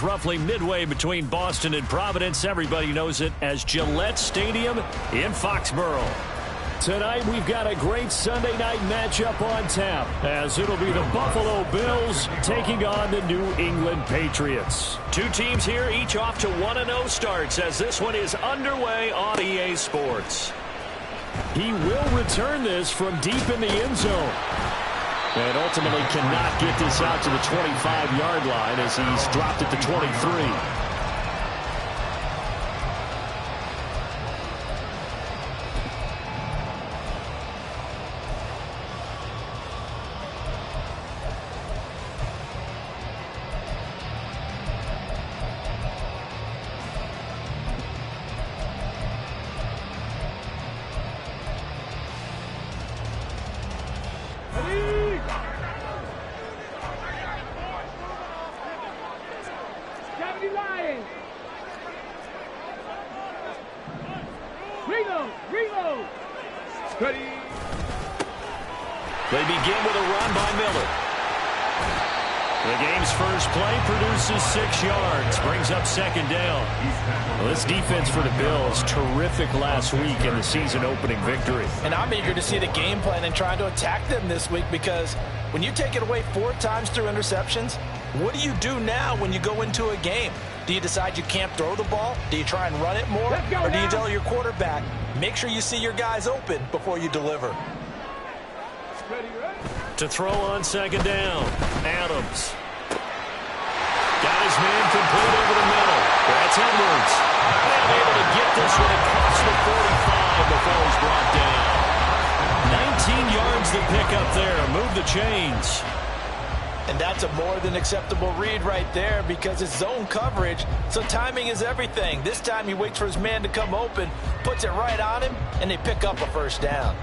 Roughly midway between Boston and Providence. Everybody knows it as Gillette Stadium in Foxborough. Tonight we've got a great Sunday night matchup on tap, as it'll be the Buffalo Bills taking on the New England Patriots. Two teams here, each off to 1-0 starts, as this one is underway on EA Sports. He will return this from deep in the end zone, and ultimately cannot get this out to the 25-yard line as he's dropped at the 23. They begin with a run by Miller. The game's first play produces 6 yards, brings up second down. Well, this defense for the Bills, terrific last week in the season-opening victory. And I'm eager to see the game plan and trying to attack them this week, because when you take it away 4 times through interceptions, what do you do now when you go into a game? Do you decide you can't throw the ball? Do you try and run it more? Or do you tell your quarterback, make sure you see your guys open before you deliver? To throw on second down, Adams. Got his man complete over the middle. That's Edwards. And able to get this one across the 45 before he's brought down. 19 yards to pick up there. Move the chains. And that's a more than acceptable read right there, because it's zone coverage, so timing is everything. This time he waits for his man to come open, puts it right on him, and they pick up a first down.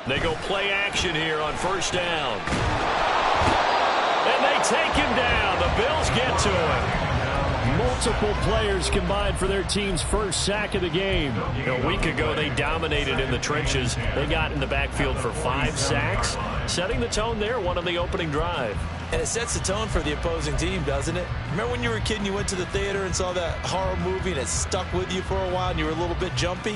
They go play action here on first down. And they take him down. The Bills get to him. Multiple players combined for their team's first sack of the game. A week ago, they dominated in the trenches. They got in the backfield for 5 sacks, setting the tone there, one on the opening drive. And it sets the tone for the opposing team, doesn't it? Remember when you were a kid and you went to the theater and saw that horror movie and it stuck with you for a while and you were a little bit jumpy?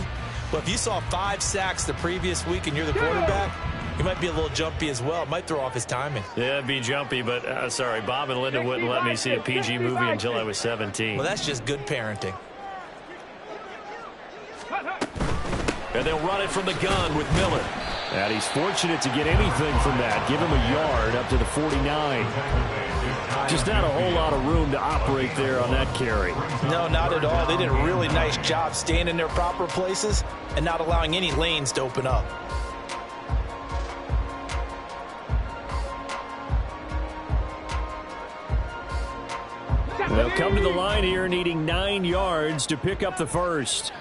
Well, if you saw 5 sacks the previous week and you're the quarterback, you might be a little jumpy as well. It might throw off his timing. Yeah, it'd be jumpy, but sorry, Bob and Linda wouldn't let me see a PG movie until I was 17. Well, that's just good parenting. And they'll run it from the gun with Miller. And he's fortunate to get anything from that. Give him a yard up to the 49. Just not a whole lot of room to operate there on that carry. No, not at all. They did a really nice job staying in their proper places and not allowing any lanes to open up. They'll come to the line here needing 9 yards to pick up the first.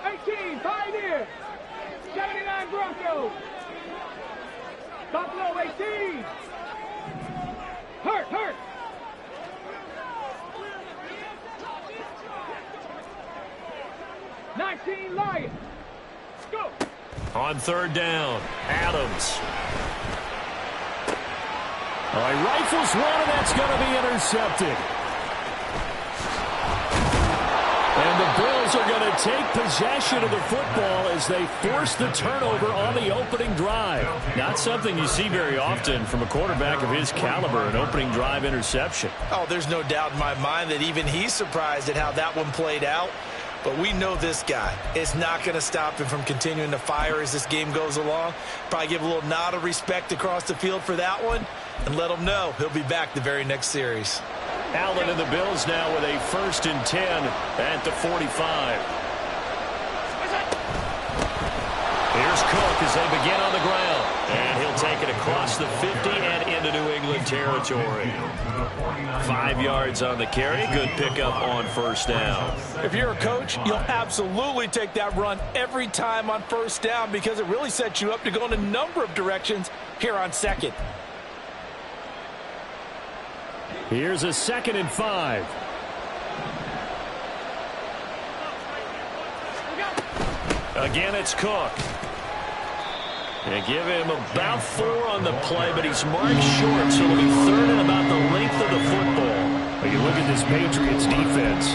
18, Pioneer. 79 Broncos. Buffalo 18. Hurt. 19 Lions. Go. On third down, Adams. Oh, he rifles one, and that's going to be intercepted. And the Bills are going to take possession of the football as they force the turnover on the opening drive. Not something you see very often from a quarterback of his caliber, an opening drive interception. Oh, there's no doubt in my mind that even he's surprised at how that one played out. But we know this guy is not going to stop him from continuing to fire as this game goes along. Probably give a little nod of respect across the field for that one and let him know he'll be back the very next series. Allen and the Bills now with a 1st and 10 at the 45. Here's Cook as they begin on the ground. And he'll take it across the 50 and into New England territory. 5 yards on the carry. Good pickup on first down. If you're a coach, you'll absolutely take that run every time on first down because it really sets you up to go in a number of directions here on second. Here's a 2nd and 5. Again, it's Cook. They give him about 4 on the play, but he's marked short, so it'll be 3rd and about the length of the football. When you look at this Patriots defense,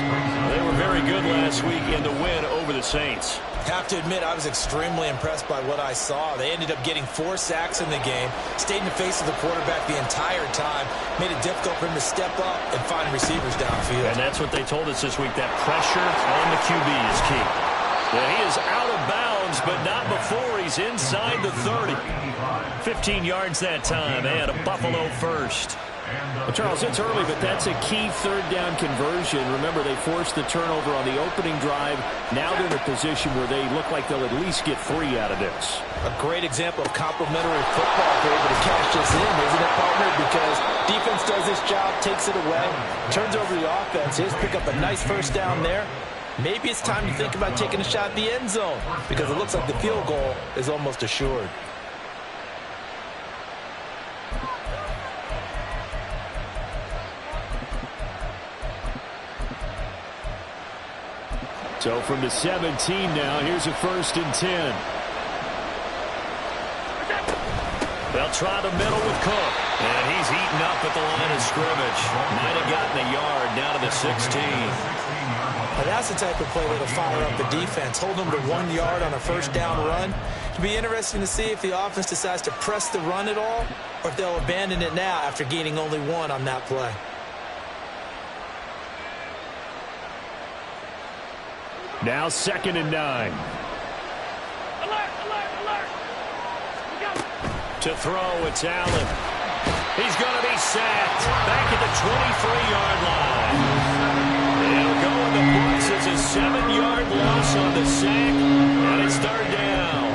they were very good last week in the win over the Saints. Have to admit, I was extremely impressed by what I saw. They ended up getting 4 sacks in the game, stayed in the face of the quarterback the entire time, made it difficult for him to step up and find receivers downfield. And that's what they told us this week, that pressure on the QB is key. Well, he is out of bounds, but not before he's inside the 30. 15 yards that time, and a Buffalo first. Well, Charles, it's early, but that's a key 3rd down conversion. Remember, they forced the turnover on the opening drive. Now they're in a position where they look like they'll at least get 3 out of this. A great example of complementary football if they're able to cash this in, isn't it, partner? Because defense does this job, takes it away, turns over the offense. Here's pick up a nice first down there. Maybe it's time to think about taking a shot at the end zone because it looks like the field goal is almost assured. So from the 17 now, here's a 1st and 10. They'll try the middle with Cook. And he's eaten up at the line of scrimmage. Might have gotten a yard down to the 16. Now that's the type of play that'll fire up the defense. Hold them to 1 yard on a first down run. It'll be interesting to see if the offense decides to press the run at all or if they'll abandon it now after gaining only 1 on that play. Now 2nd and 9. Alert, alert, alert. To throw, it's Allen. He's going to be sacked. Back at the 23-yard line. They'll go in the books as a 7-yard loss on the sack, and it's 3rd down.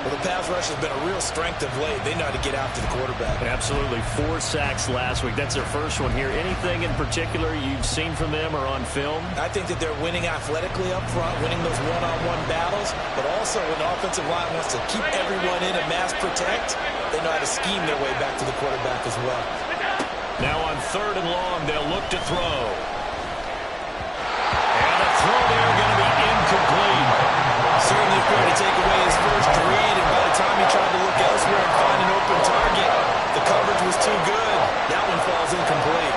Well, the pass rush has been a real strength of late. They know how to get after the quarterback. Absolutely. 4 sacks last week. That's their first one here. Anything in particular you've seen from them or on film? I think that they're winning athletically up front, winning those one-on-one battles, but also when the offensive line wants to keep everyone in and mass protect, they know how to scheme their way back to the quarterback as well. Now on 3rd and long, they'll look to throw. And the throw there going to be incomplete. Certainly trying to take away his first read, and by the time he tried to look elsewhere and find an open target, the coverage was too good. That one falls incomplete.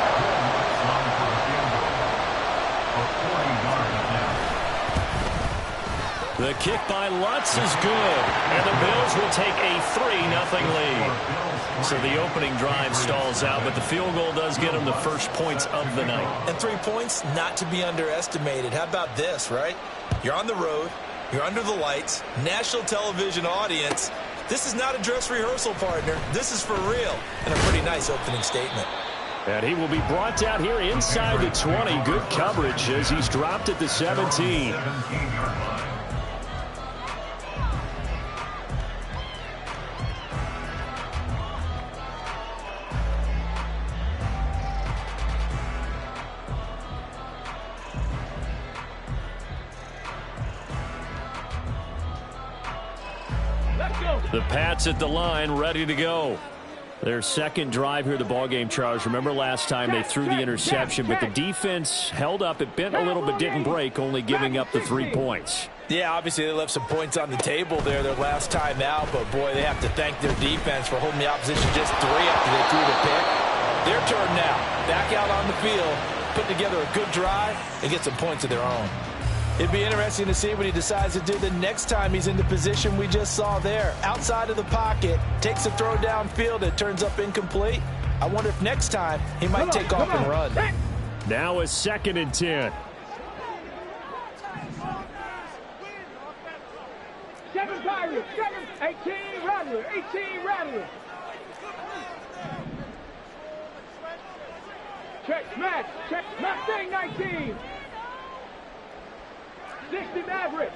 The kick by Lutz is good, and the Bills will take a 3-0 lead. So the opening drive stalls out, but the field goal does get them the first points of the night. And 3 points, not to be underestimated. How about this, right? You're on the road. You're under the lights, national television audience. This is not a dress rehearsal, partner. This is for real, and a pretty nice opening statement. And he will be brought down here inside the 20. Good coverage as he's dropped at the 17. The Pats at the line, ready to go. Their 2nd drive here, the ballgame, Charles. Remember last time they threw the interception, but the defense held up. It bent a little but didn't break, only giving up the 3 points. Yeah, obviously they left some points on the table there their last time out, but boy, they have to thank their defense for holding the opposition just 3 after they threw the pick. Their turn now. Back out on the field, put together a good drive, and get some points of their own. It'd be interesting to see what he decides to do the next time he's in the position we just saw there. Outside of the pocket, takes a throw downfield, it turns up incomplete. I wonder if next time he might take off and run. Now a 2nd and 10. 7 Pirates, 18 Rattlers, 18 Rattlers. Check Mustang 19. 60 Maverick,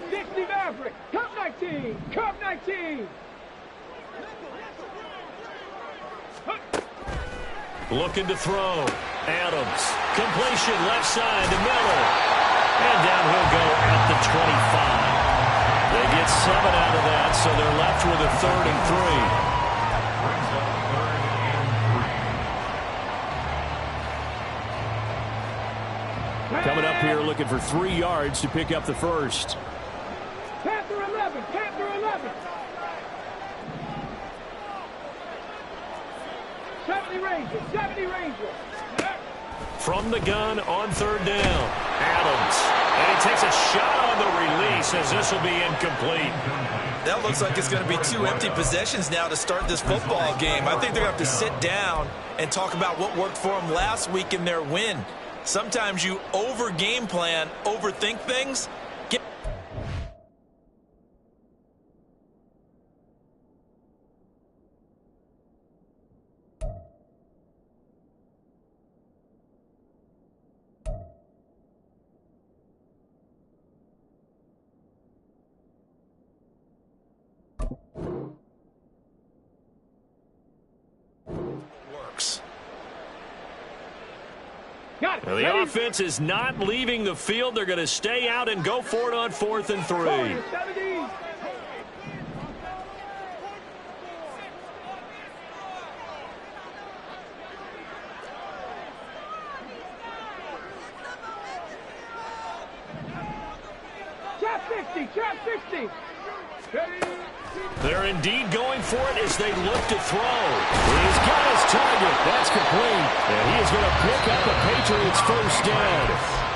Cup 19, Cup 19. Looking to throw. Adams. Completion left side to Miller. And down he'll go at the 25. They get 7 out of that, so they're left with a 3rd and 3. Coming up here looking for 3 yards to pick up the first. Panther 11, Panther 11. 70 Rangers, 70 Rangers. From the gun on 3rd down. Adams. And he takes a shot on the release as this will be incomplete. That looks like it's going to be 2 empty possessions now to start this football game. I think they're going to have to sit down and talk about what worked for them last week in their win. Sometimes you over-game plan, overthink things. Well, the offense is not leaving the field. They're going to stay out and go for it on 4th and 3. Trap 60, trap 60. They're indeed going for it as they look to throw. He's got his target. That's complete. And he is going to pick up a Patriots first down.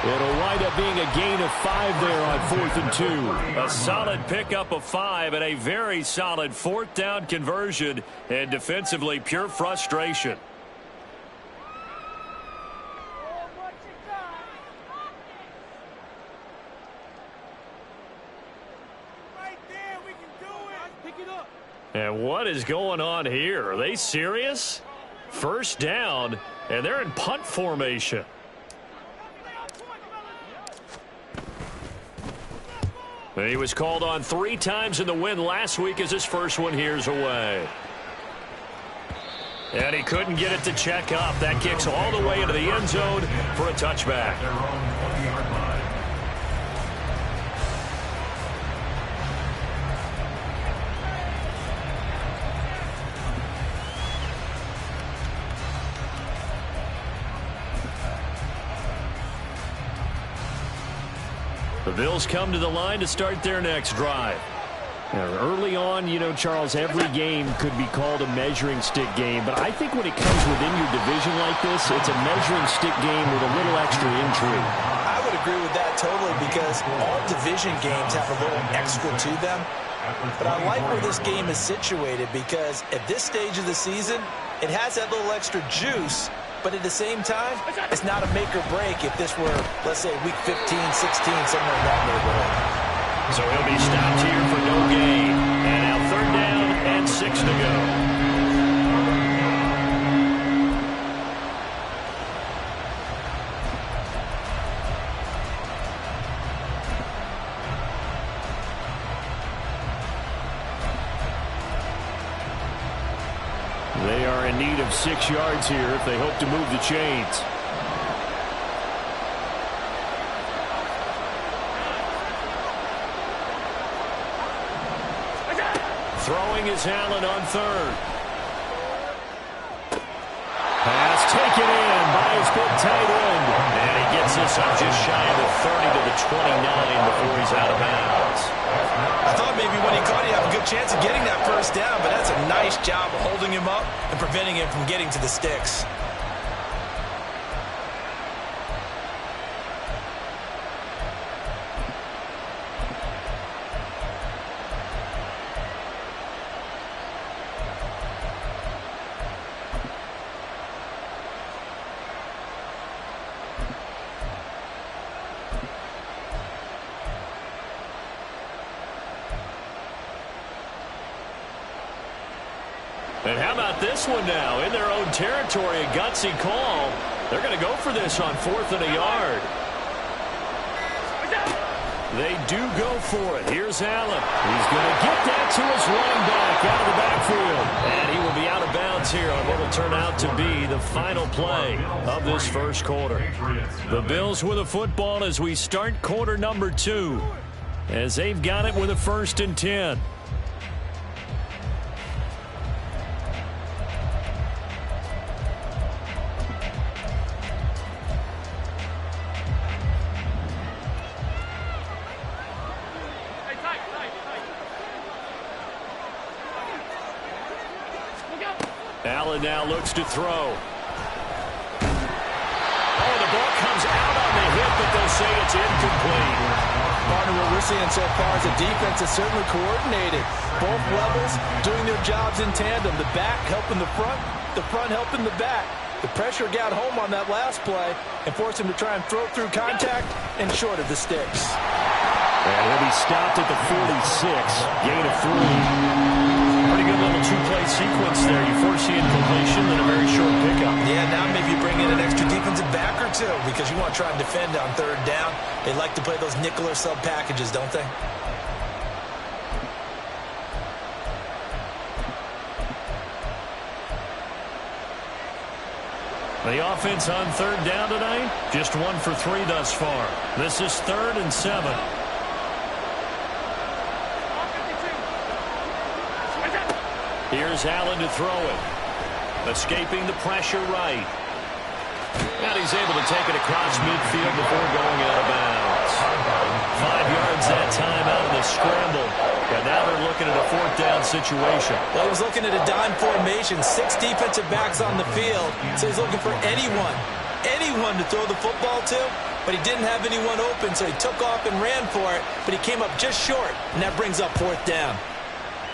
It'll wind up being a gain of 5 there on 4th and 2. A solid pickup of 5 and a very solid 4th down conversion. And defensively, pure frustration. And what is going on here? Are they serious? First down, and they're in punt formation. And he was called on 3 times in the win last week as his first one here's away. And he couldn't get it to check up. That kicks all the way into the end zone for a touchback. The Bills come to the line to start their next drive. Now, early on, you know, Charles, every game could be called a measuring stick game, but I think when it comes within your division like this, it's a measuring stick game with a little extra intrigue. I would agree with that totally because all division games have a little extra to them. But I like where this game is situated because at this stage of the season, it has that little extra juice. But at the same time, it's not a make or break if this were, let's say, week 15, 16, somewhere in that neighborhood. So he'll be stopped here for no gain. And now 3rd down and 6 to go. They are in need of 6 yards here if they hope to move the chains. Throwing is Allen on 3rd. Pass taken in by his big tight end. And he gets this up just shy of the 30 to the 29 before he's out of bounds. I thought maybe when he caught it, he'd have a good chance of getting that first down, but that's a nice job of holding him up and preventing him from getting to the sticks. And how about this one now? In their own territory, a gutsy call. They're going to go for this on 4th and a yard. They do go for it. Here's Allen. He's going to get that to his running back out of the backfield. And he will be out of bounds here on what will turn out to be the final play of this first quarter. The Bills with a football as we start quarter number 2, as they've got it with a 1st and 10. Allen now looks to throw. Oh, the ball comes out on the hit, but they'll say it's incomplete. Partner, what we're seeing so far is the defense is certainly coordinated. Both levels doing their jobs in tandem. The back helping the front helping the back. The pressure got home on that last play and forced him to try and throw through contact and short of the sticks. And he'll be stopped at the 46, gain of 3. Pretty good little two-play sequence there. You force the incompletion, then a very short pickup. Yeah, now maybe you bring in an extra defensive back or two because you want to try and defend on 3rd down. They like to play those nickel or sub packages, don't they? The offense on 3rd down tonight, just 1 for 3 thus far. This is 3rd and 7. Here's Allen to throw it. Escaping the pressure right. And he's able to take it across midfield before going out of bounds. 5 yards that time out of the scramble. And now they're looking at a 4th down situation. Well, he was looking at a dime formation. 6 defensive backs on the field. So he's looking for anyone to throw the football to. But he didn't have anyone open, so he took off and ran for it. But he came up just short, and that brings up 4th down.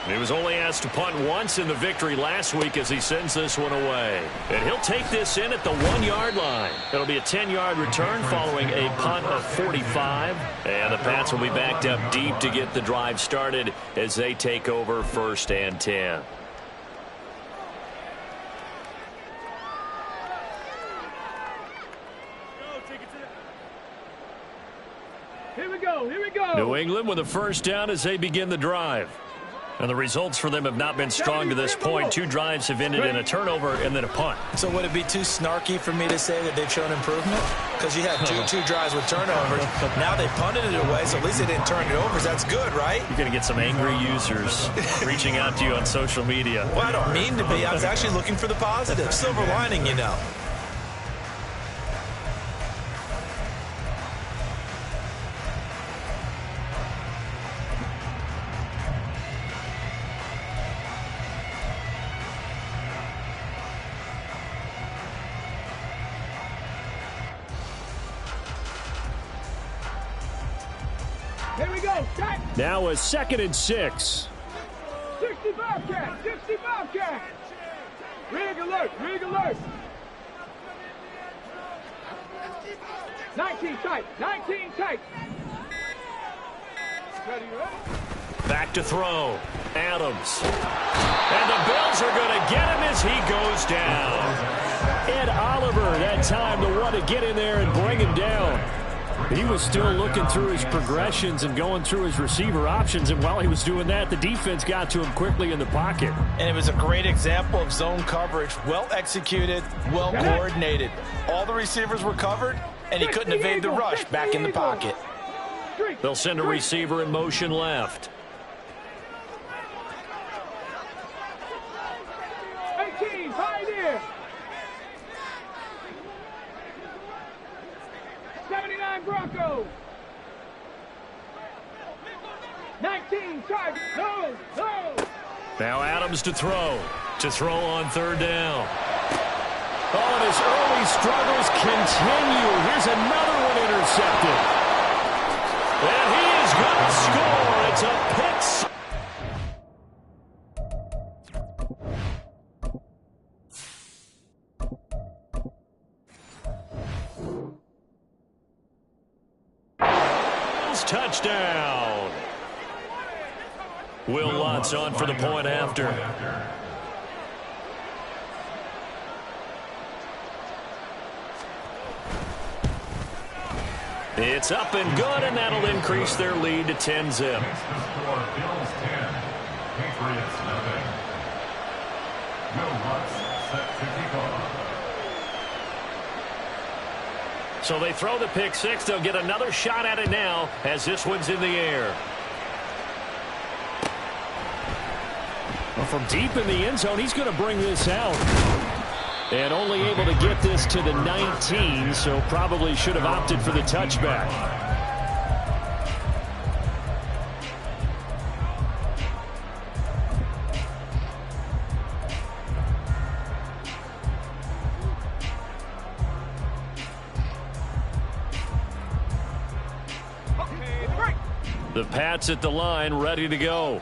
He was only asked to punt once in the victory last week as he sends this one away. And he'll take this in at the 1-yard line. It'll be a 10-yard return following a punt of 45. And the Pats will be backed up deep to get the drive started as they take over 1st and 10. Here we go. Here we go. New England with a 1st down as they begin the drive. And the results for them have not been strong to this point. 2 drives have ended in a turnover and then a punt. So would it be too snarky for me to say that they've shown improvement? Because you had two drives with turnovers. Now they punted it away, so at least they didn't turn it over. That's good, right? You're going to get some angry users reaching out to you on social media. Well, I don't mean to be. I was actually looking for the positive. Silver lining, you know. Here we go. Start. Now a 2nd and 6. 60 Bobcat. 60 Bobcat. Rig alert. Rig alert. 19 tight. 19 tight. Ready, ready? Back to throw. Adams. And the Bills are going to get him as he goes down. Ed Oliver, that time, the one to get in there and bring him down. He was still looking through his progressions and going through his receiver options, and while he was doing that, the defense got to him quickly in the pocket. And it was a great example of zone coverage. Well executed, well coordinated. All the receivers were covered, and he couldn't evade the rush back in the pocket. They'll send a receiver in motion left. 18, pioneer. 79 Broncos. 19 Tigers. No, no. Now Adams to throw. To throw on 3rd down. Oh, and his early struggles continue. Here's another one intercepted. And he is going to score. It's a pick. Touchdown. Will Lutz on for the point after. It's up and good, and that'll increase their lead to 10-zip. Patriots nothing. Joe Lutz set to kick off. So they throw the pick six. They'll get another shot at it now as this one's in the air. Well, from deep in the end zone, he's going to bring this out. And only able to get this to the 19, so probably should have opted for the touchback. The Pats at the line, ready to go.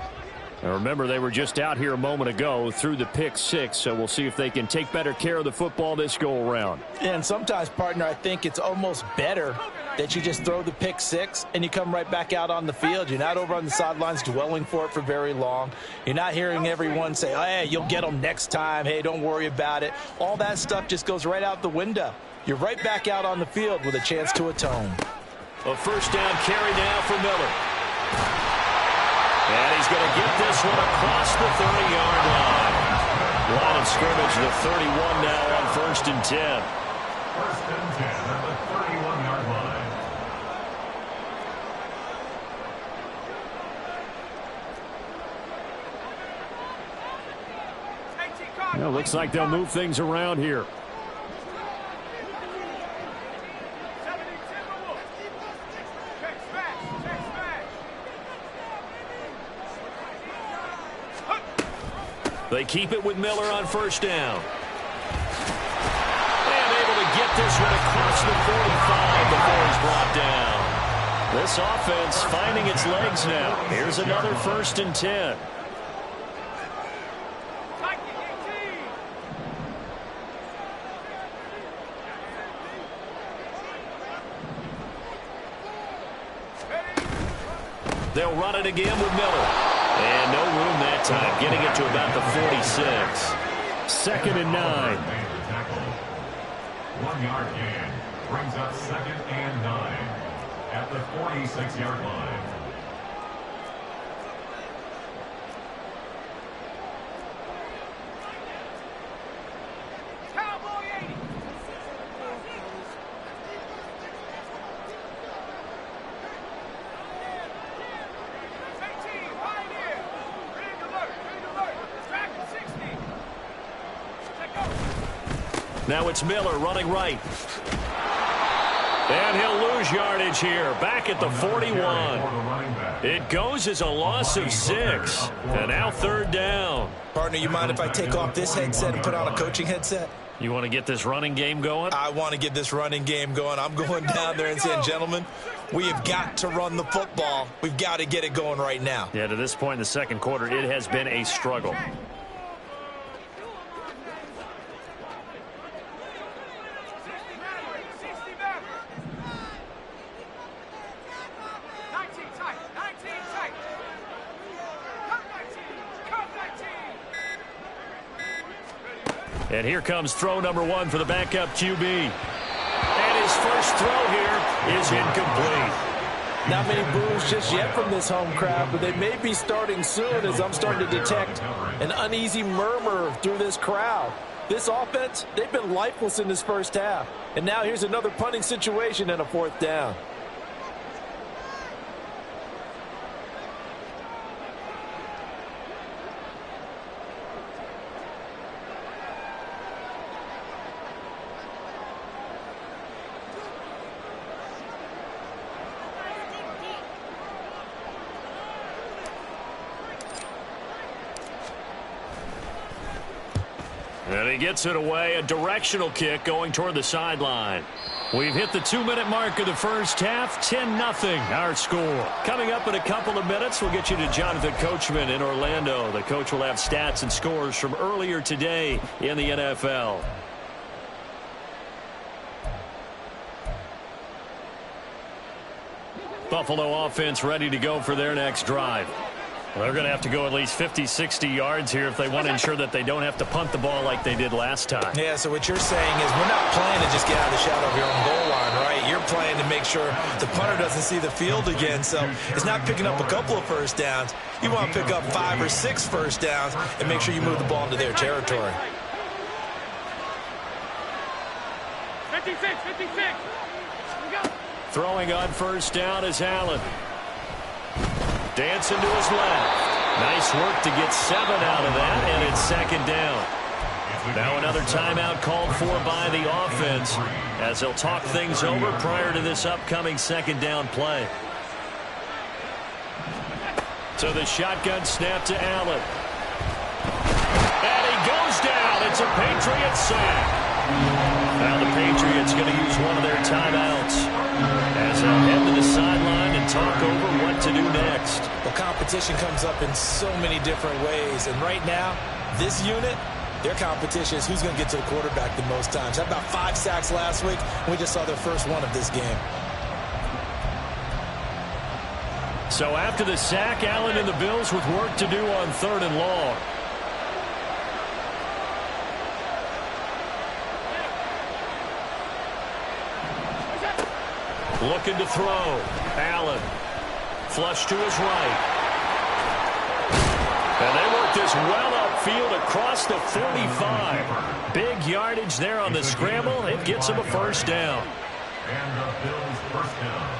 And remember, they were just out here a moment ago through the pick six, so we'll see if they can take better care of the football this go-around. And sometimes, partner, I think it's almost better that you just throw the pick six and you come right back out on the field. You're not over on the sidelines dwelling for it for very long. You're not hearing everyone say, oh, hey, you'll get them next time. Hey, don't worry about it. All that stuff just goes right out the window. You're right back out on the field with a chance to atone. A first down carry now for Miller. And he's going to get this one across the 30-yard line. Line of scrimmage, the 31 now on 1st and 10. 1st and 10 at the 31-yard line. Well, looks like they'll move things around here. They keep it with Miller on first down. And able to get this one across the 45 before he's brought down. This offense finding its legs now. Here's another 1st and 10. They'll run it again with Miller. And no room that time, getting it to about the 46. 2nd and 9. 1 yard gain brings up 2nd and 9 at the 46-yard line. Now it's Miller running right. And he'll lose yardage here. Back at the 41. It goes as a loss of 6. And now 3rd down. Partner, you mind if I take off this headset and put on a coaching headset? You want to get this running game going? I want to get this running game going. I'm going down there and saying, gentlemen, we have got to run the football. We've got to get it going right now. Yeah, to this point in the 2nd quarter, it has been a struggle. And here comes throw number 1 for the backup QB. And his first throw here is incomplete. Not many boos just yet from this home crowd, but they may be starting soon as I'm starting to detect an uneasy murmur through this crowd. This offense, they've been lifeless in this first half. And now here's another punting situation and a 4th down. And he gets it away, a directional kick going toward the sideline. We've hit the 2-minute mark of the first half, 10-0 our score. Coming up in a couple of minutes, we'll get you to Jonathan Coachman in Orlando. The coach will have stats and scores from earlier today in the NFL. Buffalo offense ready to go for their next drive. They're going to have to go at least 50, 60 yards here if they want to ensure that they don't have to punt the ball like they did last time. Yeah, so what you're saying is we're not playing to just get out of the shadow of your own goal line, right? you're playing to make sure the punter doesn't see the field again. So it's not picking up a couple of first downs. You want to pick up 5 or 6 first downs and make sure you move the ball into their territory. 56. Throwing on first down is Allen. Dancing to his left. Nice work to get 7 out of that, and it's second down. Now another timeout called for by the offense as they'll talk things over prior to this upcoming second down play. So the shotgun snap to Allen. And he goes down. It's a Patriots sack. Now the Patriots going to use one of their timeouts as they'll head to the sideline and talk over what to do next. Well, competition comes up in so many different ways, and right now, this unit, their competition is who's going to get to the quarterback the most times. Had about 5 sacks last week, and we just saw their first one of this game. So after the sack, Allen and the Bills with work to do on 3rd and long. Looking to throw. Allen. Flush to his right. And they work this well upfield across the 45. Big yardage there on the scramble. It gets him a first down. And the Bills first down.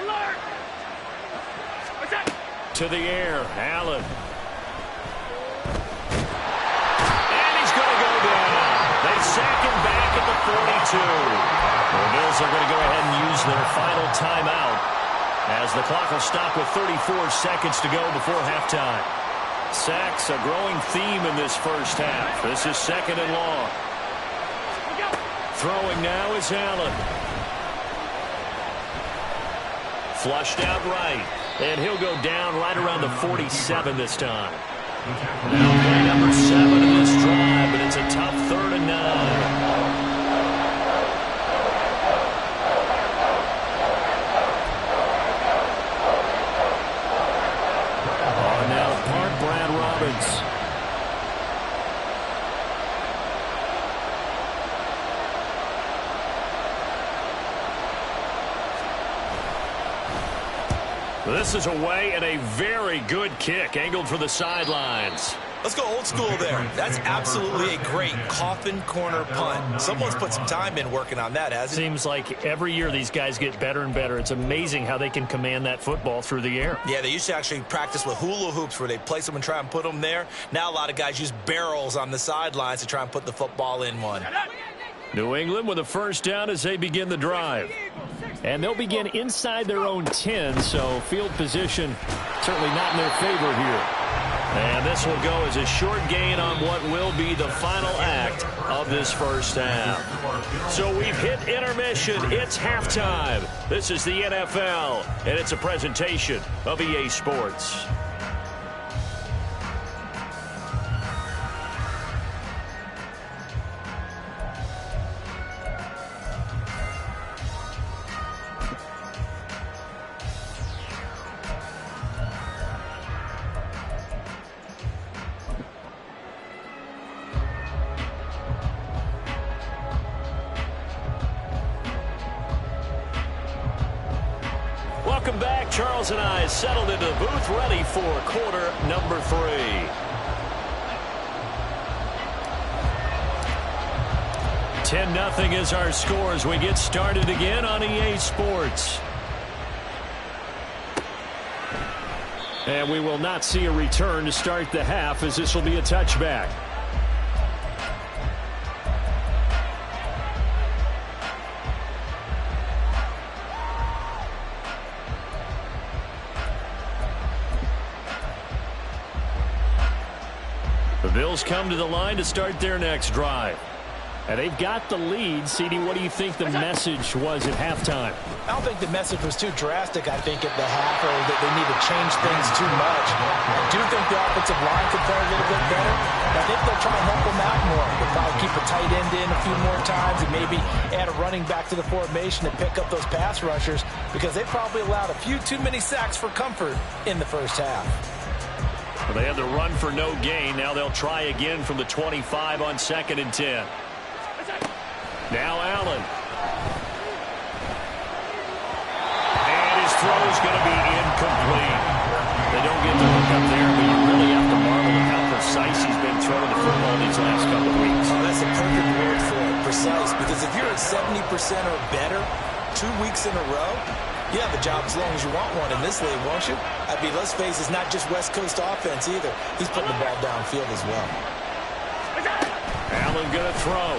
Alert! What's that? To the air. Allen. Sack him back at the 42. The Bills are going to go ahead and use their final timeout as the clock will stop with 34 seconds to go before halftime. Sacks, a growing theme in this first half. This is 2nd and long. Throwing now is Allen. Flushed out right. And he'll go down right around the 47 this time. Now play number 7 in this drive, but it's a tough 3rd and 9. On now to Park, Brad Robbins. This is away and a very good kick angled for the sidelines. Let's go old school there. That's absolutely a great coffin corner punt. Someone's put some time in working on that, hasn't it? Seems like every year these guys get better and better. It's amazing how they can command that football through the air. Yeah, they used to actually practice with hula hoops where they place them and try and put them there. Now a lot of guys use barrels on the sidelines to try and put the football in one. New England with a first down as they begin the drive. And they'll begin inside their own 10, so field position certainly not in their favor here. And this will go as a short gain on what will be the final act of this first half. So we've hit intermission. It's halftime. This is the NFL, and it's a presentation of EA Sports. Welcome back. Charles and I settled into the booth, ready for quarter number 3. (10-0) is our score as we get started again on EA Sports. And we will not see a return to start the half, as this will be a touchback. The Bills come to the line to start their next drive. And they've got the lead. CD, what do you think the message was at halftime? I don't think the message was too drastic, I think, at the half, or that they need to change things too much. I do think the offensive line could play a little bit better. I think they'll try and help them out more. They'll probably keep a tight end in a few more times and maybe add a running back to the formation to pick up those pass rushers, because they probably allowed a few too many sacks for comfort in the first half. They had the run for no gain. Now they'll try again from the 25 on 2nd and 10. Now Allen. And his throw is going to be incomplete. They don't get the hook up there, but you really have to marvel at how precise he's been throwing the football these last couple of weeks. Oh, that's a perfect word for it, precise, because if you're at 70% or better 2 weeks in a row, you have a job as long as you want one in this league, won't you? I mean, let's face it, it's not just West Coast offense either. He's putting the ball downfield as well. Allen going to throw.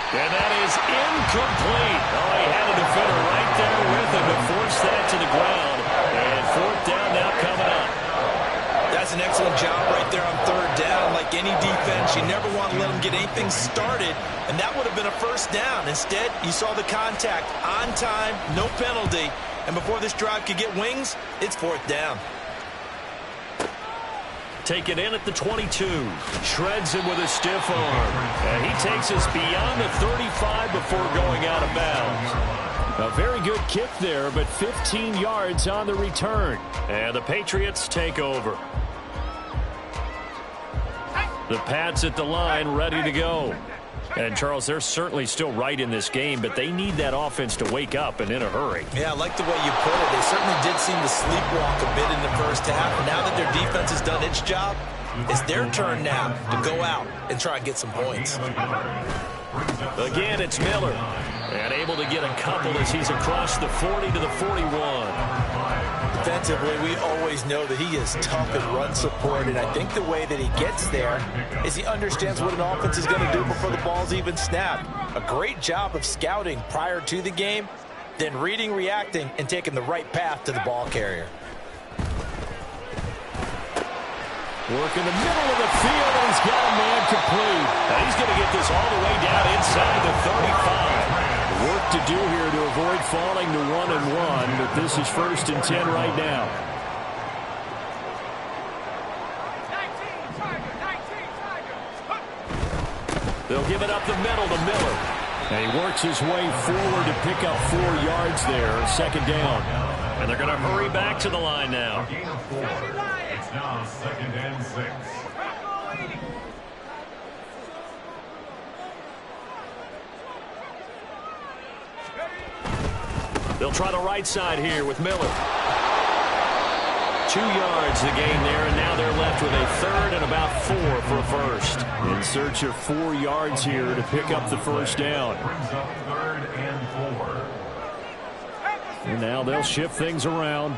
And that is incomplete. Oh, he had a defender right there with him to force that to the ground. And 4th down now coming up. That's an excellent job right there on 3rd down. Like any defense, you never want to let them get anything started, and that would have been a 1st down. Instead, you saw the contact on time, no penalty, and before this drive could get wings, it's 4th down. Take it in at the 22. Shreds him with a stiff arm. And he takes us beyond the 35 before going out of bounds. A very good kick there, but 15 yards on the return. And the Patriots take over. The Pats at the line, ready to go. And, Charles, they're certainly still right in this game, but they need that offense to wake up and in a hurry. Yeah, I like the way you put it. They certainly did seem to sleepwalk a bit in the 1st half. Now that their defense has done its job, it's their turn now to go out and try and get some points. Again, it's Miller. And able to get a couple as he's across the 40 to the 41. Defensively, we always know that he is tough in run support, and I think the way that he gets there is he understands what an offense is going to do before the ball's even snapped. A great job of scouting prior to the game, then reading, reacting, and taking the right path to the ball carrier. Work in the middle of the field, and he's got a man complete. Now he's going to get this all the way down inside the 35. Work to do here to avoid falling to 1-1, but this is 1st and 10 right now. 19, they'll give it up the middle to Miller. And he works his way forward to pick up 4 yards there, 2nd down. And they're going to hurry back to the line now. It's now 2nd and 6. They'll try the right side here with Miller. 2 yards the gain there, and now they're left with a 3rd and about 4 for a 1st. In search of 4 yards here to pick up the 1st down. Brings up 3rd and 4. And now they'll shift things around.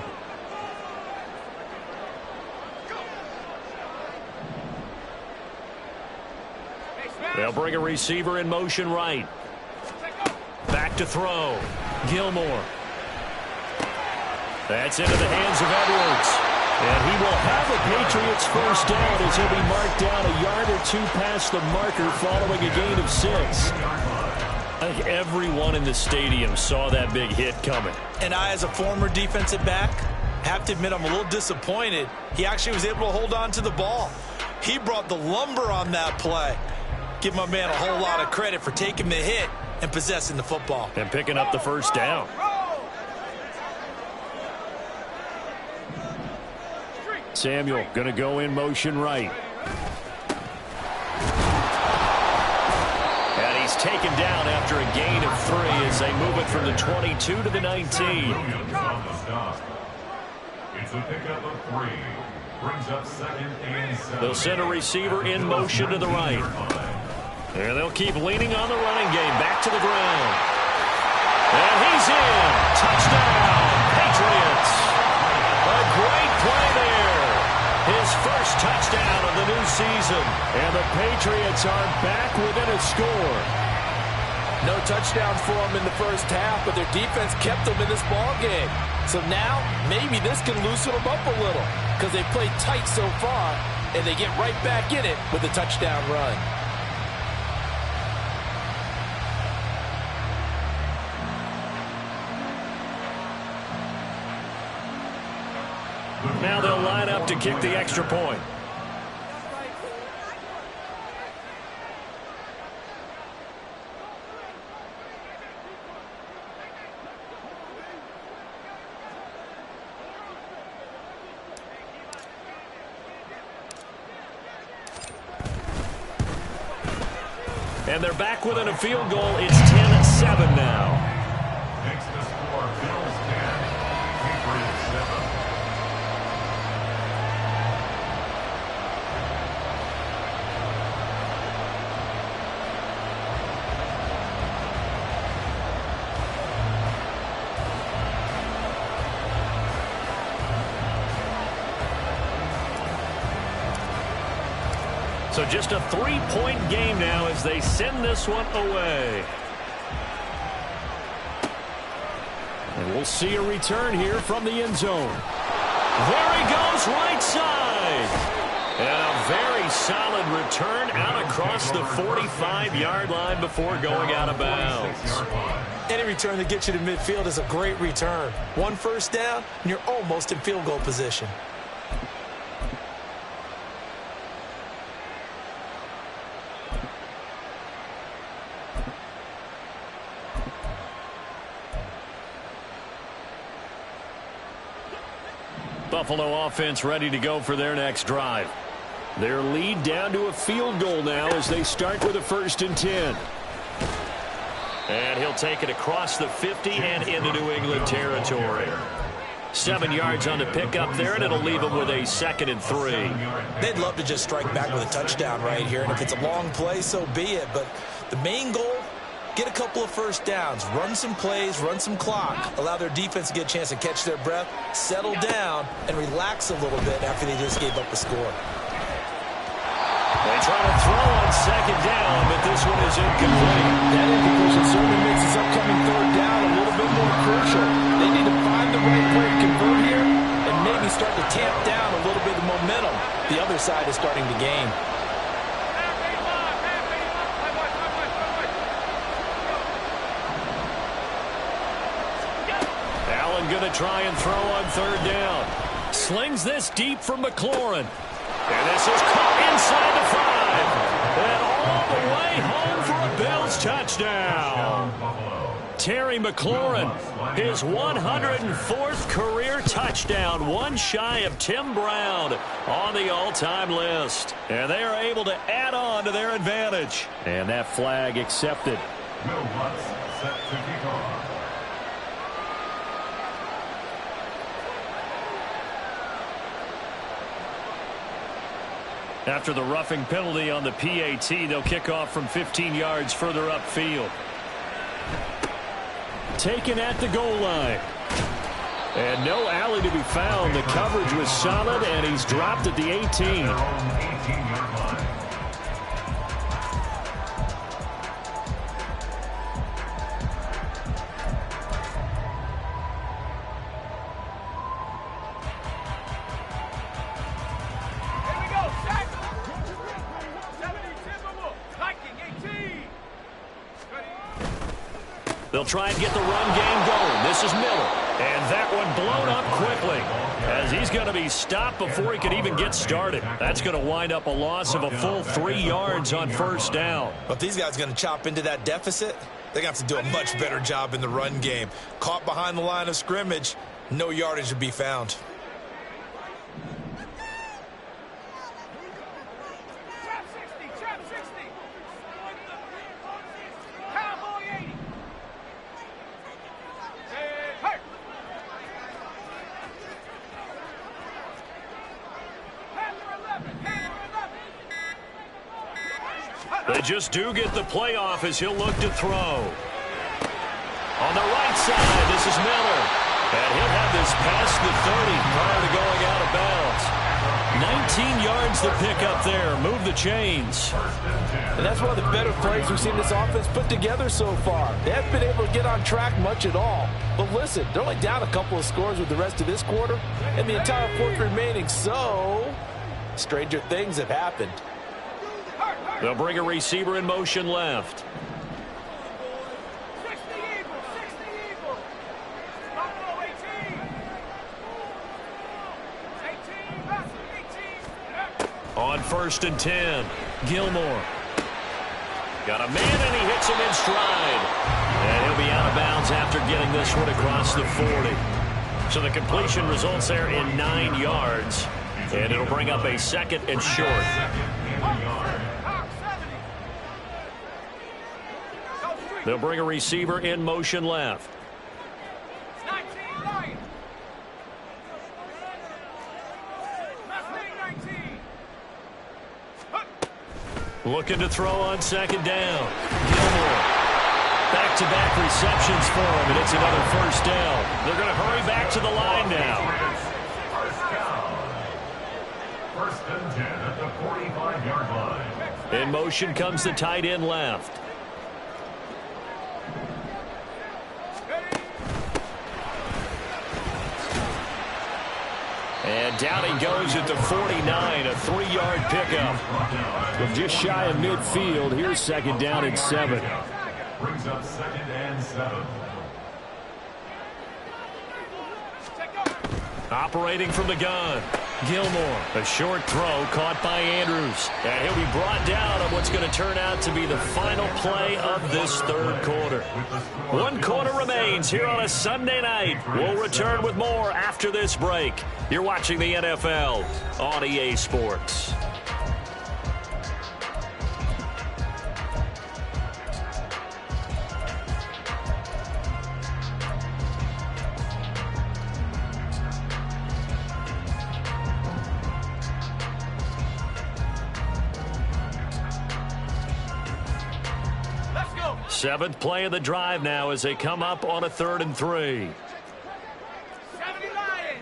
They'll bring a receiver in motion right. Back to throw. Gilmore. That's into the hands of Edwards. And he will have the Patriots 1st down as he'll be marked down a yard or 2 past the marker following a gain of 6. I think everyone in the stadium saw that big hit coming. And I, as a former defensive back, have to admit I'm a little disappointed. He actually was able to hold on to the ball. He brought the lumber on that play. Give my man a whole lot of credit for taking the hit and possessing the football. And picking up the 1st down. Samuel going to go in motion right. And he's taken down after a gain of 3 as they move it from the 22 to the 19. It's a pickup of 3. Brings up 2nd and 7. They'll send a receiver in motion to the right. And they'll keep leaning on the running game. Back to the ground. And he's in. Touchdown, Patriots. A great play there. His first touchdown of the new season. And the Patriots are back within a score. No touchdowns for them in the 1st half, but their defense kept them in this ball game. So now, maybe this can loosen them up a little because they played tight so far, and they get right back in it with a touchdown run. Now they'll line up to kick the extra point. And they're back within a field goal. It's 10-7 now. Makes the score Bills 10, Patriots 7. So just a 3-point game now as they send this one away. And we'll see a return here from the end zone. There he goes, right side. And a very solid return out across the 45-yard line before going out of bounds. Any return that gets you to midfield is a great return. 1 first down, and you're almost in field goal position. Buffalo offense ready to go for their next drive. Their lead down to a field goal now as they start with a 1st and 10. And he'll take it across the 50 and into New England territory. 7 yards on the pickup there, and it'll leave them with a 2nd and 3. They'd love to just strike back with a touchdown right here, and if it's a long play, so be it. But the main goal, get a couple of first downs, run some plays, run some clock, allow their defense to get a chance to catch their breath, settle down, and relax a little bit after they just gave up the score. They try to throw on 2nd down, but this one is incomplete. That incompletion certainly makes this upcoming 3rd down a little bit more crucial. They need to find the right play to convert here and maybe start to tamp down a little bit of momentum. The other side is starting to gain. Going to try and throw on 3rd down. Slings this deep from McLaurin. And this is caught inside the 5. And all the way home for a Bills touchdown. Terry McLaurin, his 104th career touchdown, one shy of Tim Brown on the all-time list. And they are able to add on to their advantage. And that flag accepted. Will Lutz set to kick off. After the roughing penalty on the PAT, they'll kick off from 15 yards further upfield. Taken at the goal line. And no alley to be found. The coverage was solid, and he's dropped at the 18. 18-yard line. They'll try and get the run game going. This is Miller. And that one blown up quickly as he's going to be stopped before he could even get started. That's going to wind up a loss of a full 3 yards on 1st down. But these guys are going to chop into that deficit. They're going to have to do a much better job in the run game. Caught behind the line of scrimmage, no yardage to be found. They just do get the playoff as he'll look to throw. On the right side, this is Miller. And he'll have this past the 30 prior to going out of bounds. 19 yards to pick up there. Move the chains. And that's one of the better plays we've seen this offense put together so far. They haven't been able to get on track much at all. But listen, they're only down a couple of scores with the rest of this quarter and the entire 4th remaining. So, stranger things have happened. They'll bring a receiver in motion left. On 1st and 10, Gilmore. Got a man, and he hits him in stride. And he'll be out of bounds after getting this one across the 40. So the completion results there in 9 yards. And it'll bring up a 2nd and short. They'll bring a receiver in motion left. 19, Lion. 19. Looking to throw on second down. Gilmore. Back-to-back receptions for him, and it's another first down. They're going to hurry back to the line now. First and 10 at the 45-yard line. In motion comes the tight end left. And down he goes at the 49, a 3-yard pickup. From just shy of midfield, here's second down and 7. Brings up second and 7. Operating from the gun. Gilmore, a short throw caught by Andrews. And he'll be brought down on what's going to turn out to be the final play of this third quarter. 1 quarter remains here on a Sunday night. We'll return with more after this break. You're watching the NFL on EA Sports. Seventh play of the drive now as they come up on a 3rd and 3. 70 Lion.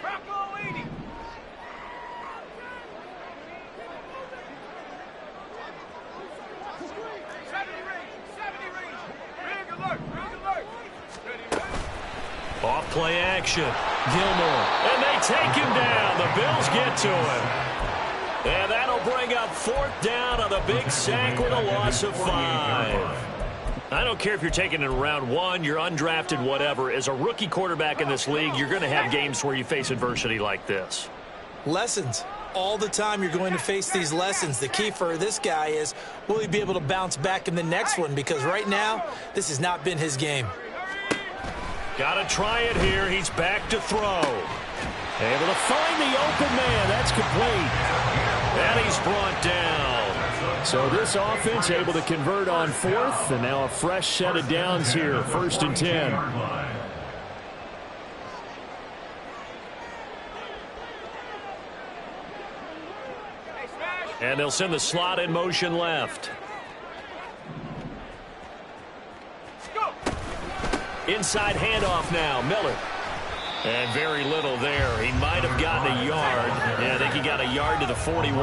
Trapo 80. 70 range. Rig alert. Off play action. Gilmore. And they take him down. The Bills get to him. And that'll bring up 4th down on the big sack with a loss of 5. I don't care if you're taking it in round 1, you're undrafted, whatever. As a rookie quarterback in this league, you're going to have games where you face adversity like this. Lessons. All the time you're going to face these lessons. The key for this guy is, will he be able to bounce back in the next one? Because right now, this has not been his game. Got to try it here. He's back to throw. Able to find the open man. That's complete. And he's brought down. So this offense able to convert on 4th, and now a fresh set of downs here. 1st and 10. And they'll send the slot in motion left. Inside handoff now, Miller. And very little there. He might have gotten a yard. Yeah, I think he got a yard to the 41.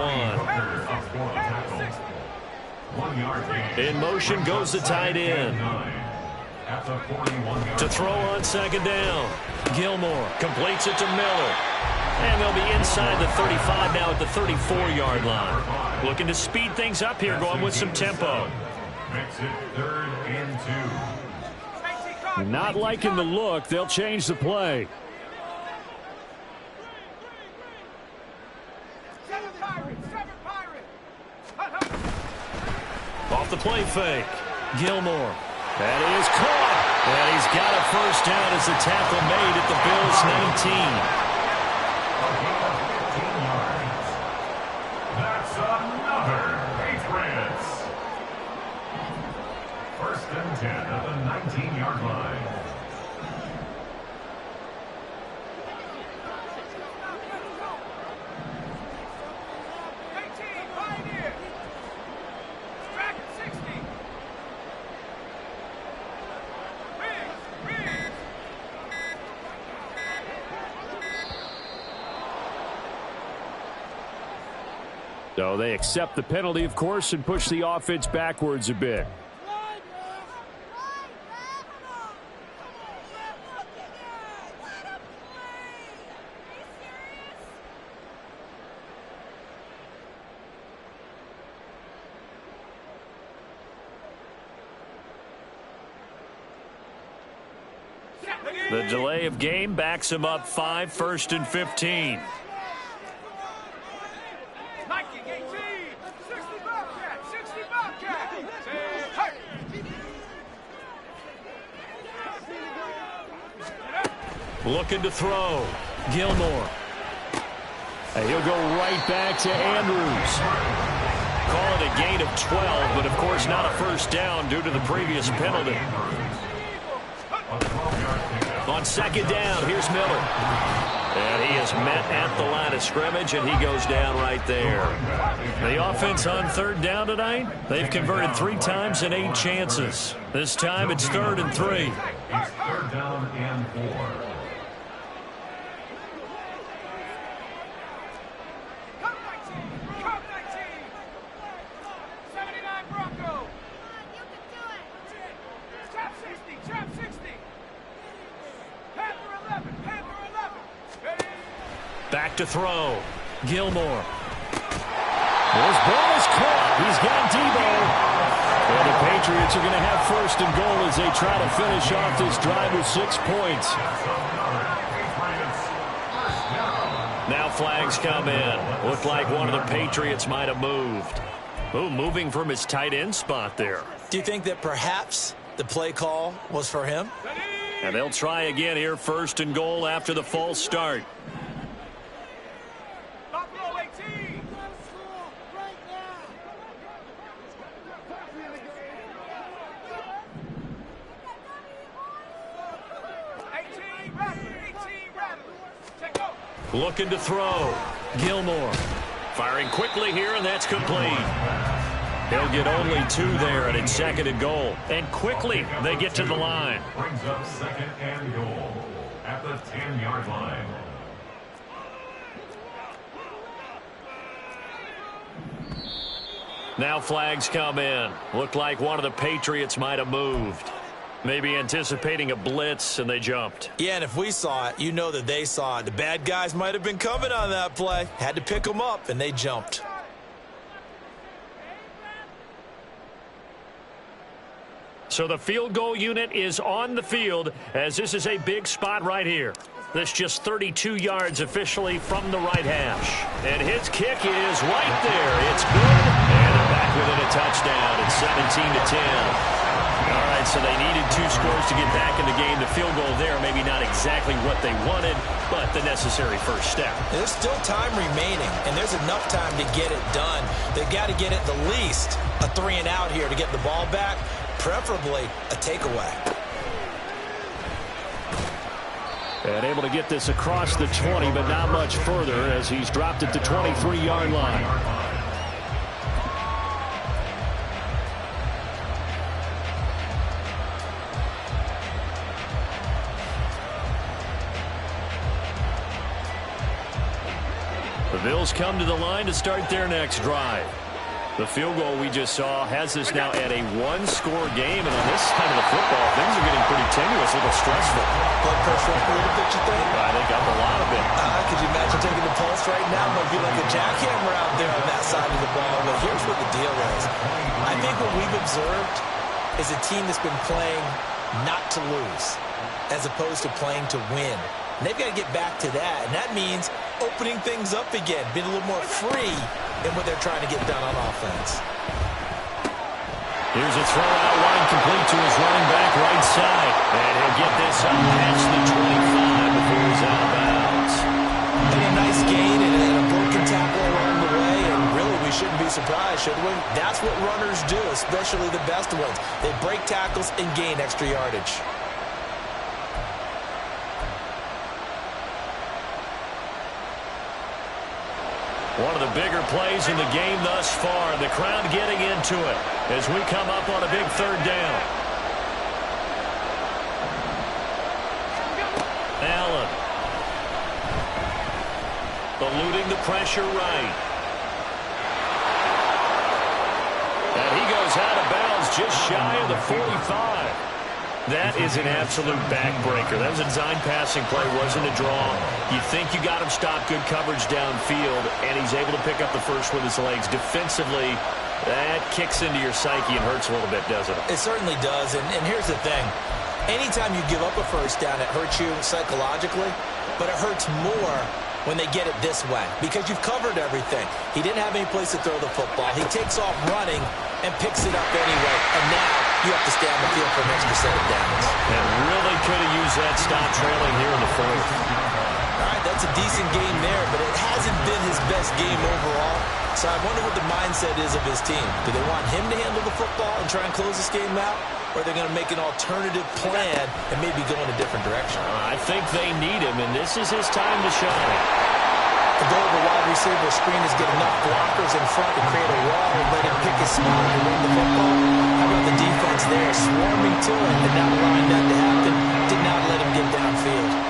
In motion goes the tight end. To throw on second down. Gilmore completes it to Miller. And they'll be inside the 35 now at the 34-yard line. Looking to speed things up here, going with some tempo. Makes it 3rd and 2. Not liking the look. They'll change the play. Off the play fake. Gilmore. That is caught. And he's got a first down as the tackle made at the Bills' 19. That's another Patriots. 1st and 10 at the 19-yard line. So they accept the penalty, of course, and push the offense backwards a bit. The delay of game backs him up 5, 1st and 15. Looking to throw. Gilmore. And he'll go right back to Andrews. Call it a gain of 12, but of course not a first down due to the previous penalty. On second down, here's Miller. And he is met at the line of scrimmage, and he goes down right there. The offense on third down tonight, they've converted 3 times in 8 chances. This time it's 3rd and 3. It's 3rd down and 4. Back to throw. Gilmore. This ball is caught. He's got Debo. And the Patriots are going to have 1st and goal as they try to finish off this drive with 6 points. Now flags come in. Looked like one of the Patriots might have moved. Ooh, moving from his tight end spot there. Do you think that perhaps the play call was for him? And they'll try again here, 1st and goal after the false start. Looking to throw. Gilmore. Firing quickly here, and that's complete. He'll get only 2 there, and it's 2nd and goal. And quickly, they get to the line. Brings up 2nd and goal at the 10-yard line. Now flags come in. Looked like one of the Patriots might have moved. Maybe anticipating a blitz, and they jumped. Yeah, and if we saw it, you know that they saw it. The bad guys might have been coming on that play. Had to pick them up, and they jumped. So the field goal unit is on the field, as this is a big spot right here. This just 32 yards officially from the right hash. And his kick is right there. It's good, and they're back within a touchdown. It's 17-10. All right, so they needed 2 scores to get back in the game. The field goal there, maybe not exactly what they wanted, but the necessary first step. There's still time remaining, and there's enough time to get it done. They've got to get at the least a 3 and out here to get the ball back, preferably a takeaway. And able to get this across the 20, but not much further as he's dropped at the 23-yard line. The Bills come to the line to start their next drive. The field goal we just saw has us now at a 1-score game, and on this side of the football, things are getting pretty tenuous, a little stressful. Blood pressure up a little bit, you think? I think up a lot of it. Could you imagine taking the pulse right now? It might be like a jackhammer out there on that side of the ball. But here's what the deal is. I think what we've observed is a team that's been playing not to lose as opposed to playing to win. And they've got to get back to that, and that means opening things up again, being a little more free in what they're trying to get done on offense. Here's a throw out wide, complete to his running back right side. And he'll get this up past the 25 before he's out of bounds. And a nice gain and a broken tackle along the way, and really we shouldn't be surprised, should we? That's what runners do, especially the best ones. They break tackles and gain extra yardage. One of the bigger plays in the game thus far. The crowd getting into it as we come up on a big 3rd down. Allen. Eluding the pressure right. And he goes out of bounds just shy of the 45. That is an absolute backbreaker. That was a design passing play, wasn't a draw. You think you got him stopped, good coverage downfield, and he's able to pick up the first with his legs. Defensively, that kicks into your psyche and hurts a little bit, doesn't it? It certainly does, and here's the thing. Anytime you give up a first down, it hurts you psychologically, but it hurts more when they get it this way because you've covered everything. He didn't have any place to throw the football. He takes off running and picks it up anyway, and now you have to stay on the field for an extra set of downs. And really could have used that stop trailing here in the 4th. All right, that's That's a decent game there, but it hasn't been his best game overall. So I wonder what the mindset is of his team. Do they want him to handle the football and try and close this game out? Or are they going to make an alternative plan and maybe go in a different direction? I think they need him, and this is his time to shine. The goal of the wide receiver screen is get enough blockers in front to create a wall and let him pick his spot and run the football. How about the defense there, swarming to it and not allowing that to happen? Did not let him get downfield.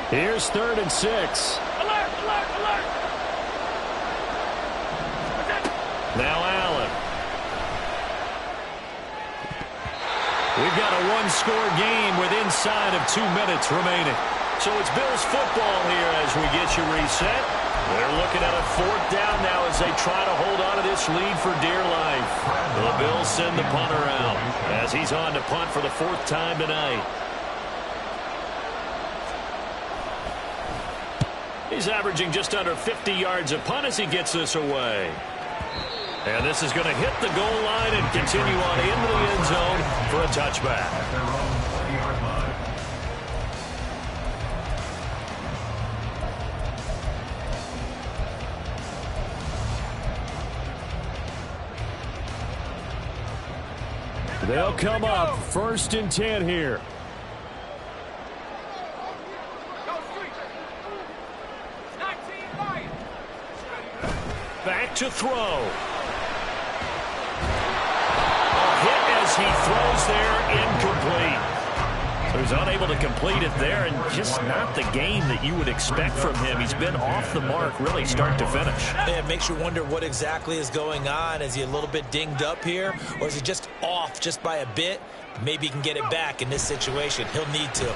Here's 3rd and 6. Alert, alert, alert. Now Allen. We've got a one-score game with inside of 2 minutes remaining. So it's Bills football here as we get you reset. They're looking at a 4th down now as they try to hold on to this lead for dear life. The Bills send the punter out as he's on to punt for the 4th time tonight. He's averaging just under 50 yards a punt as he gets this away. And this is going to hit the goal line and continue on into the end zone for a touchback. They'll come up 1st and 10 here. Back to throw. A hit as he throws there, incomplete. So he's unable to complete it there, and just not the game that you would expect from him. He's been off the mark really start to finish. Yeah, it makes you wonder what exactly is going on. Is he a little bit dinged up here, or is he just off just by a bit? Maybe he can get it back in this situation. He'll need to.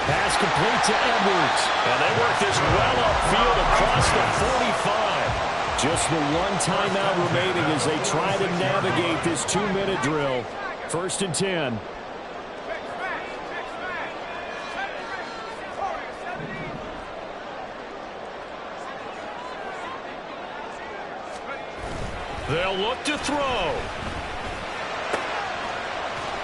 Pass complete to Edwards. And they work this well upfield across the 45. Just the one timeout remaining as they try to navigate this 2-minute drill. 1st and 10. They'll look to throw.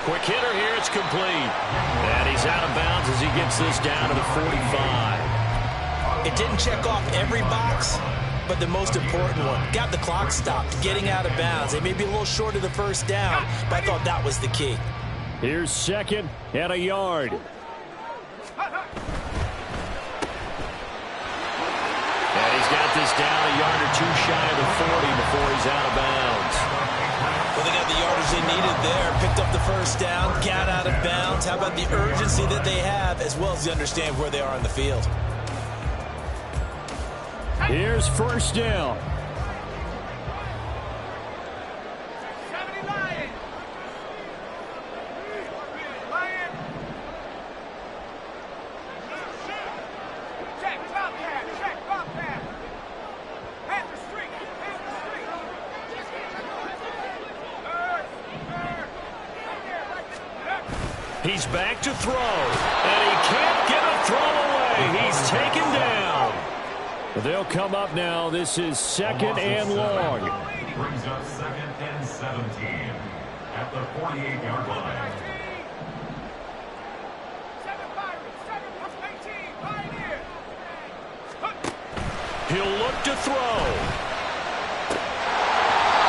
Quick hitter here, it's complete. And he's out of bounds as he gets this down to the 45. It didn't check off every box, but the most important one. Got the clock stopped, getting out of bounds. They may be a little short of the 1st down, but I thought that was the key. Here's 2nd and a yard. And he's got this down a yard or 2 shy of the 40 before he's out of bounds. Well, they got the yardage they needed there. Picked up the 1st down, got out of bounds. How about the urgency that they have, as well as they understand where they are on the field? Here's 1st down. He's back to throw, and he can't get a throw away. He's taken down. They'll come up now. This is 2nd and long. Brings up 2nd and 17 at the 48-yard line. He'll look to throw.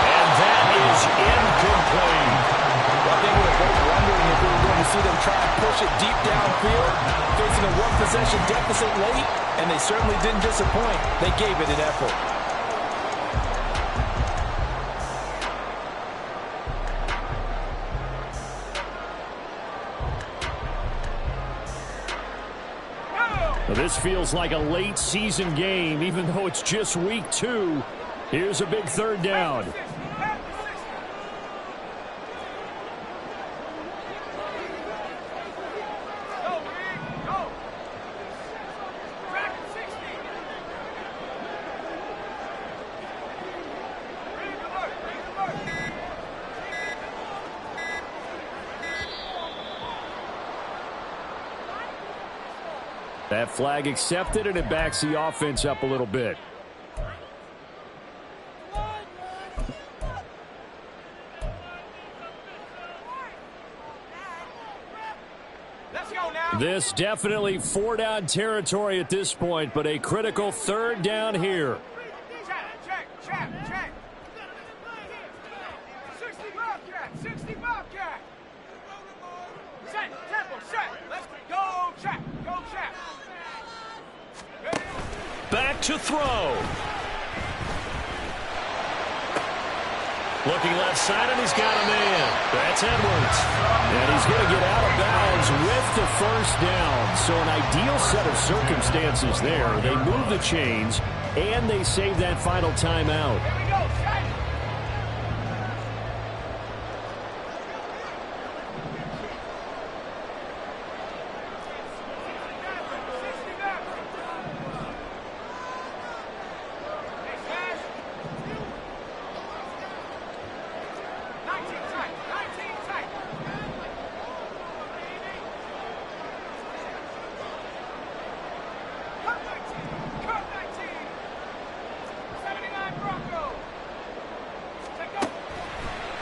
And that is incomplete. I think we're both wondering if we were going to see them try and push it deep downfield, facing a one-possession deficit late, and they certainly didn't disappoint. They gave it an effort. Well, this feels like a late season game, even though it's just week 2. Here's a big 3rd down. That flag accepted, and it backs the offense up a little bit. This definitely 4-down territory at this point, but a critical 3rd down here. Check. 60 Bobcat, 60 Bobcat. Set, tempo, set. Let's go, check. Back to throw. Looking left side, and he's got a man. That's Edwards. And he's going to get out of bounds with the 1st down. So an ideal set of circumstances there. They move the chains, and they save that final timeout. Here we go, set.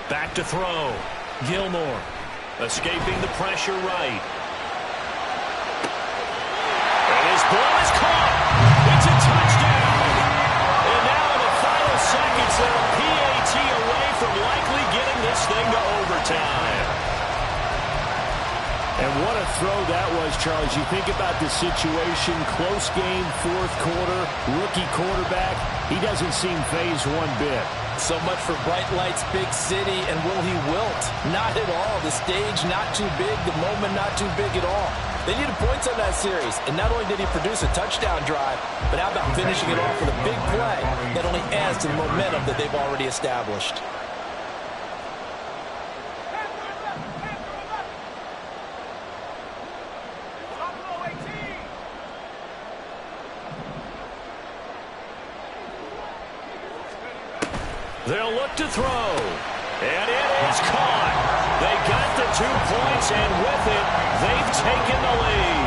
Back to throw. Gilmore escaping the pressure right. And his ball is caught. It's a touchdown. And now in the final seconds, they're a PAT away from likely getting this thing to overtime. And what a throw that was, Charles. You think about the situation, close game, 4th quarter, rookie quarterback. He doesn't seem fazed one bit. So much for bright lights, big city, and will he wilt? Not at all. The stage not too big, the moment not too big at all. They needed points on that series, and not only did he produce a touchdown drive, but how about finishing it off with a big play that only adds to the momentum that they've already established. They'll look to throw. And it is caught. They got the 2 points, and with it, they've taken the lead.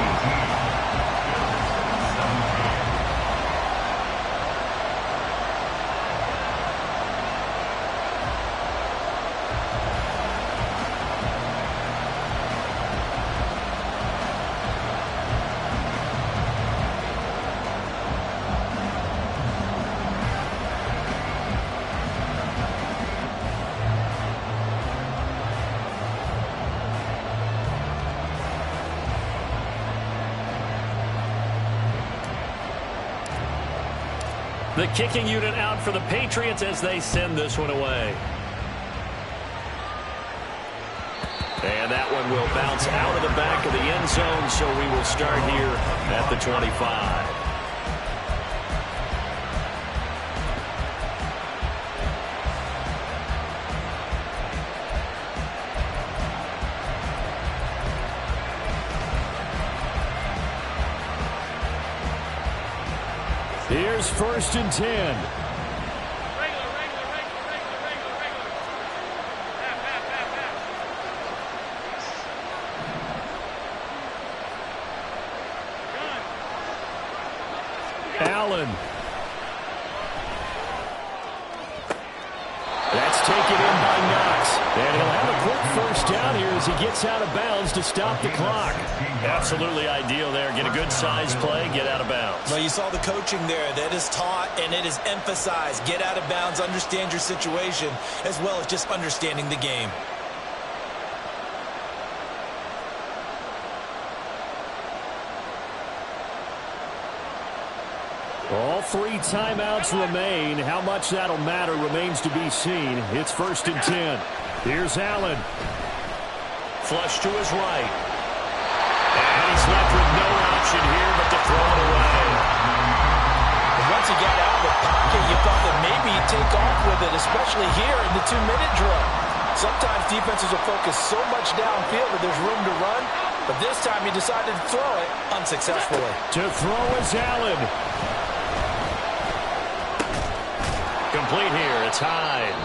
The kicking unit out for the Patriots as they send this one away. And that one will bounce out of the back of the end zone, so we will start here at the 25. Here's 1st and 10. Allen. That's taken in by Knox. And he'll have a quick 1st down here as he gets out of bounds to stop the clock. Absolutely ideal there. Get a good size play, get out of bounds. Well, you saw the coaching there. That is taught and it is emphasized. Get out of bounds, understand your situation, as well as just understanding the game. All 3 timeouts remain. How much that'll matter remains to be seen. It's 1st and 10. Here's Allen. Flush to his right. And he's left with no option here but to throw it away. And once he got out of the pocket, you thought that maybe he'd take off with it, especially here in the 2-minute drill. Sometimes defenses will focus so much downfield that there's room to run, but this time he decided to throw it unsuccessfully. To throw is Allen. Complete here. It's Hyde.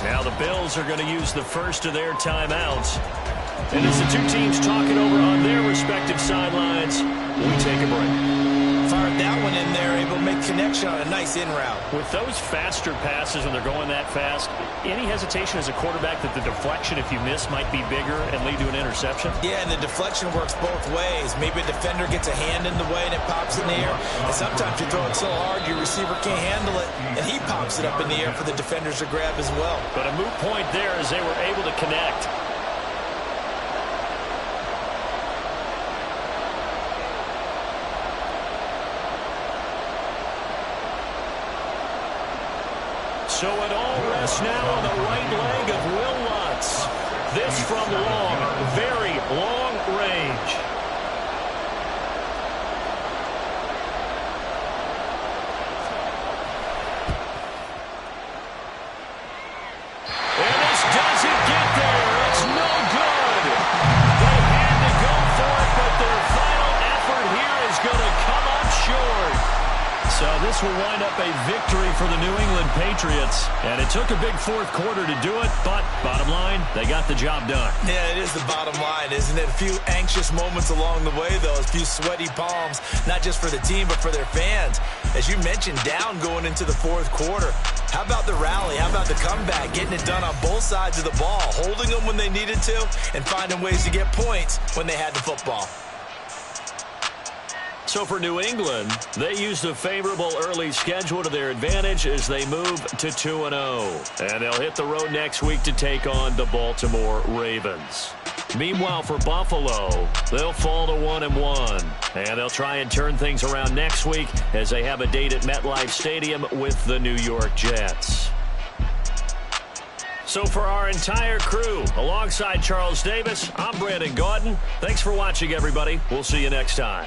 Now the Bills are going to use the first of their timeouts. And as the two teams talk it over on their respective sidelines, we take a break. Fired that one in there, able to make connection on a nice in route. With those faster passes when they're going that fast, any hesitation as a quarterback that the deflection, if you miss, might be bigger and lead to an interception? Yeah, and the deflection works both ways. Maybe a defender gets a hand in the way and it pops in the air. And sometimes you throw it so hard your receiver can't handle it, and he pops it up in the air for the defenders to grab as well. But a moot point there as they were able to connect. So it all rests now on the right leg of Will Lutz. This from long, very long range. And this doesn't get there. It's no good. They had to go for it, but their final effort here is going to come up short. So this will wind up a victory for the New England Patriots. And it took a big fourth quarter to do it, but bottom line, they got the job done. Yeah, it is the bottom line, isn't it? A few anxious moments along the way, though. A few sweaty palms, not just for the team, but for their fans. As you mentioned, down going into the fourth quarter. How about the rally? How about the comeback? Getting it done on both sides of the ball, holding them when they needed to, and finding ways to get points when they had the football. So for New England, they used a favorable early schedule to their advantage as they move to 2-0. And they'll hit the road next week to take on the Baltimore Ravens. Meanwhile, for Buffalo, they'll fall to 1-1. And they'll try and turn things around next week as they have a date at MetLife Stadium with the New York Jets. So for our entire crew, alongside Charles Davis, I'm Brandon Gaudin. Thanks for watching, everybody. We'll see you next time.